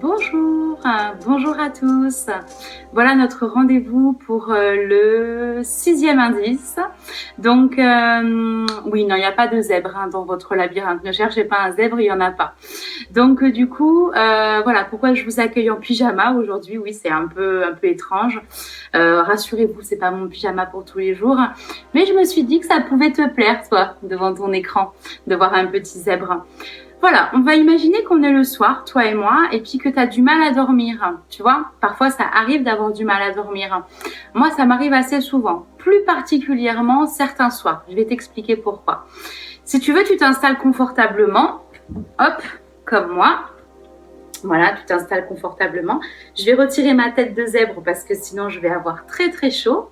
Bonjour, bonjour à tous. Voilà notre rendez-vous pour le 6e indice. Donc, oui, non, il n'y a pas de zèbre dans votre labyrinthe. Ne cherchez pas un zèbre, il n'y en a pas. Donc, du coup, voilà pourquoi je vous accueille en pyjama aujourd'hui. Oui, c'est un peu étrange. Rassurez-vous, c'est pas mon pyjama pour tous les jours. Mais je me suis dit que ça pouvait te plaire, toi, devant ton écran, de voir un petit zèbre. Voilà, on va imaginer qu'on est le soir, toi et moi, et puis que tu as du mal à dormir. Tu vois, parfois ça arrive d'avoir du mal à dormir. Moi, ça m'arrive assez souvent, plus particulièrement certains soirs. Je vais t'expliquer pourquoi. Si tu veux, tu t'installes confortablement. Hop, comme moi. Voilà, tu t'installes confortablement. Je vais retirer ma tête de zèbre parce que sinon je vais avoir très très chaud.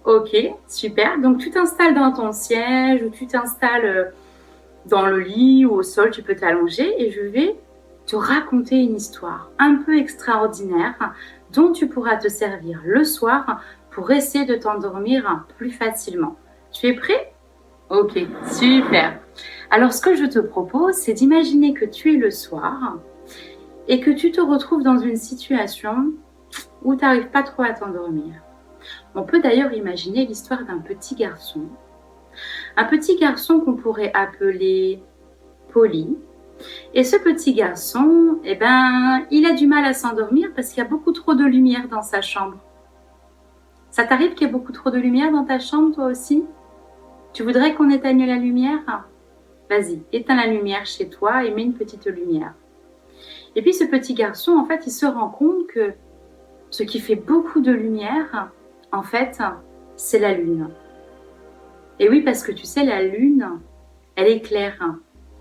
Ok, super. Donc tu t'installes dans ton siège ou tu t'installes dans le lit ou au sol, tu peux t'allonger et je vais te raconter une histoire un peu extraordinaire dont tu pourras te servir le soir pour essayer de t'endormir plus facilement. Tu es prêt? Ok, super. Alors ce que je te propose, c'est d'imaginer que tu es le soir et que tu te retrouves dans une situation où tu n'arrives pas trop à t'endormir. On peut d'ailleurs imaginer l'histoire d'un petit garçon. Un petit garçon qu'on pourrait appeler Polly. Et ce petit garçon, eh ben, il a du mal à s'endormir parce qu'il y a beaucoup trop de lumière dans sa chambre. Ça t'arrive qu'il y ait beaucoup trop de lumière dans ta chambre, toi aussi? Tu voudrais qu'on éteigne la lumière? Vas-y, éteins la lumière chez toi et mets une petite lumière. Et puis ce petit garçon, en fait, il se rend compte que ce qui fait beaucoup de lumière, en fait, c'est la lune. Et oui, parce que tu sais, la lune, elle éclaire,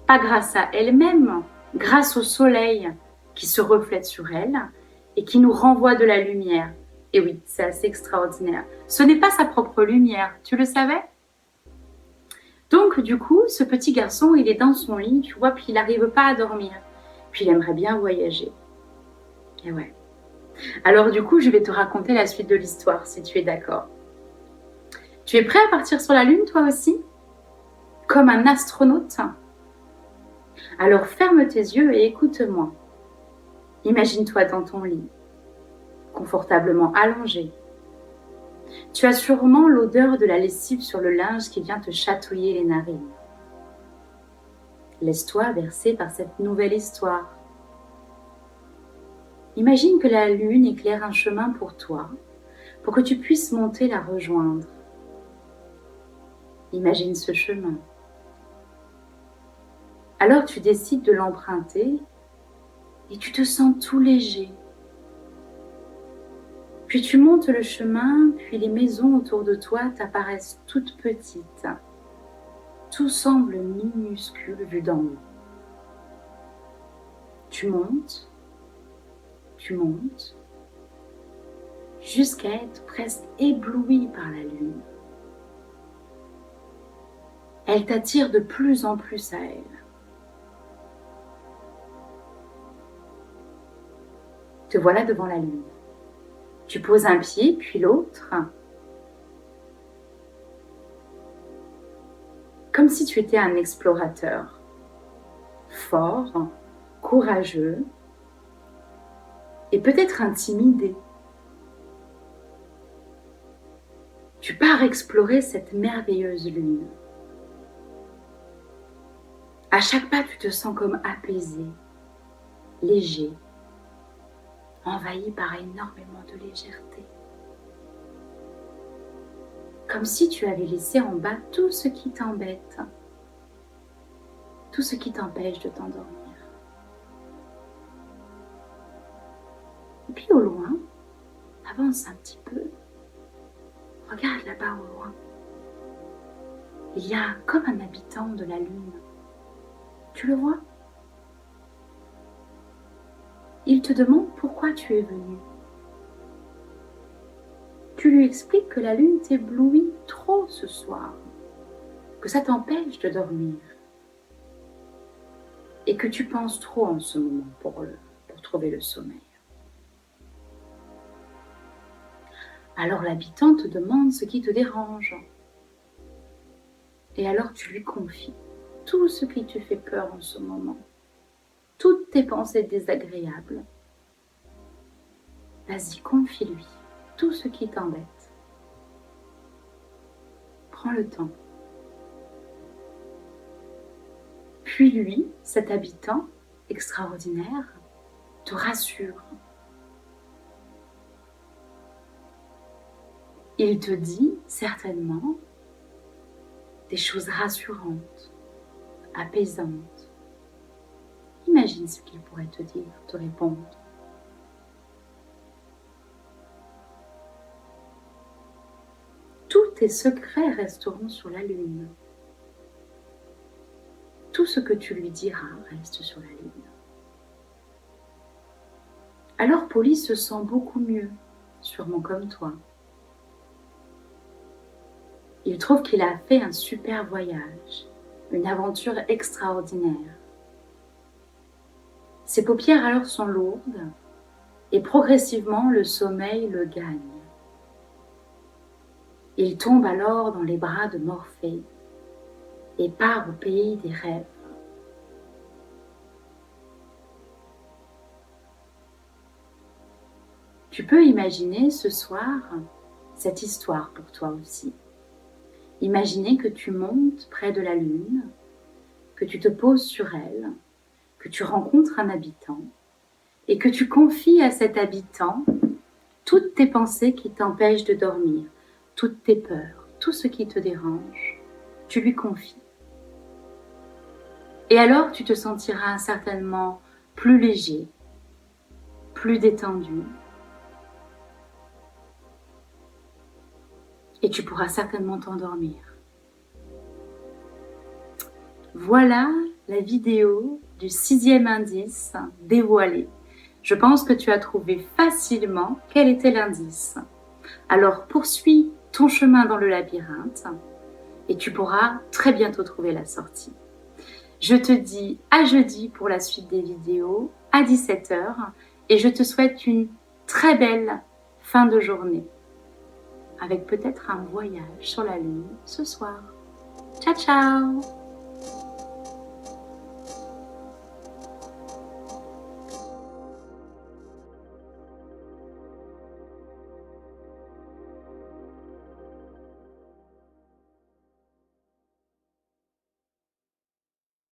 pas grâce à elle-même, grâce au soleil qui se reflète sur elle et qui nous renvoie de la lumière. Et oui, c'est assez extraordinaire. Ce n'est pas sa propre lumière, tu le savais? Donc du coup, ce petit garçon, il est dans son lit, tu vois, puis il n'arrive pas à dormir. Puis il aimerait bien voyager. Et ouais. Alors du coup, je vais te raconter la suite de l'histoire, si tu es d'accord. Tu es prêt à partir sur la Lune, toi aussi? Comme un astronaute? Alors ferme tes yeux et écoute-moi. Imagine-toi dans ton lit, confortablement allongé. Tu as sûrement l'odeur de la lessive sur le linge qui vient te chatouiller les narines. Laisse-toi bercer par cette nouvelle histoire. Imagine que la lune éclaire un chemin pour toi, pour que tu puisses monter la rejoindre. Imagine ce chemin. Alors tu décides de l'emprunter et tu te sens tout léger. Puis tu montes le chemin, puis les maisons autour de toi t'apparaissent toutes petites. Tout semble minuscule vu d'en haut. Tu montes, jusqu'à être presque ébloui par la lune. Elle t'attire de plus en plus à elle. Te voilà devant la lune. Tu poses un pied, puis l'autre, comme si tu étais un explorateur, fort, courageux et peut-être intimidé. Tu pars explorer cette merveilleuse lune. À chaque pas, tu te sens comme apaisé, léger, envahi par énormément de légèreté. Comme si tu avais laissé en bas tout ce qui t'embête, tout ce qui t'empêche de t'endormir. Et puis au loin, avance un petit peu, regarde là-bas au loin. Il y a comme un habitant de la lune. Tu le vois? Il te demande pourquoi tu es venu. Tu lui expliques que la lune t'éblouit trop ce soir, que ça t'empêche de dormir et que tu penses trop en ce moment pour trouver le sommeil. Alors l'habitant te demande ce qui te dérange. Et alors tu lui confies tout ce qui te fait peur en ce moment, toutes tes pensées désagréables. Vas-y, confie-lui tout ce qui t'embête. Prends le temps. Puis lui, cet habitant extraordinaire, te rassure. Il te dit certainement des choses rassurantes, apaisantes. Imagine ce qu'il pourrait te dire, te répondre. Tous tes secrets resteront sur la lune. Tout ce que tu lui diras reste sur la lune. Alors Polly se sent beaucoup mieux, sûrement comme toi. Il trouve qu'il a fait un super voyage, une aventure extraordinaire. Ses paupières alors sont lourdes et progressivement le sommeil le gagne. Il tombe alors dans les bras de Morphée et part au pays des rêves. Tu peux imaginer ce soir cette histoire pour toi aussi. Imaginez que tu montes près de la lune, que tu te poses sur elle, que tu rencontres un habitant et que tu confies à cet habitant toutes tes pensées qui t'empêchent de dormir, toutes tes peurs, tout ce qui te dérange, tu lui confies. Et alors tu te sentiras certainement plus léger, plus détendu. Et tu pourras certainement t'endormir. Voilà la vidéo du 6e indice dévoilé. Je pense que tu as trouvé facilement quel était l'indice. Alors poursuis ton chemin dans le labyrinthe et tu pourras très bientôt trouver la sortie. Je te dis à jeudi pour la suite des vidéos à 17 h et je te souhaite une très belle fin de journée avec peut-être un voyage sur la lune ce soir. Ciao, ciao!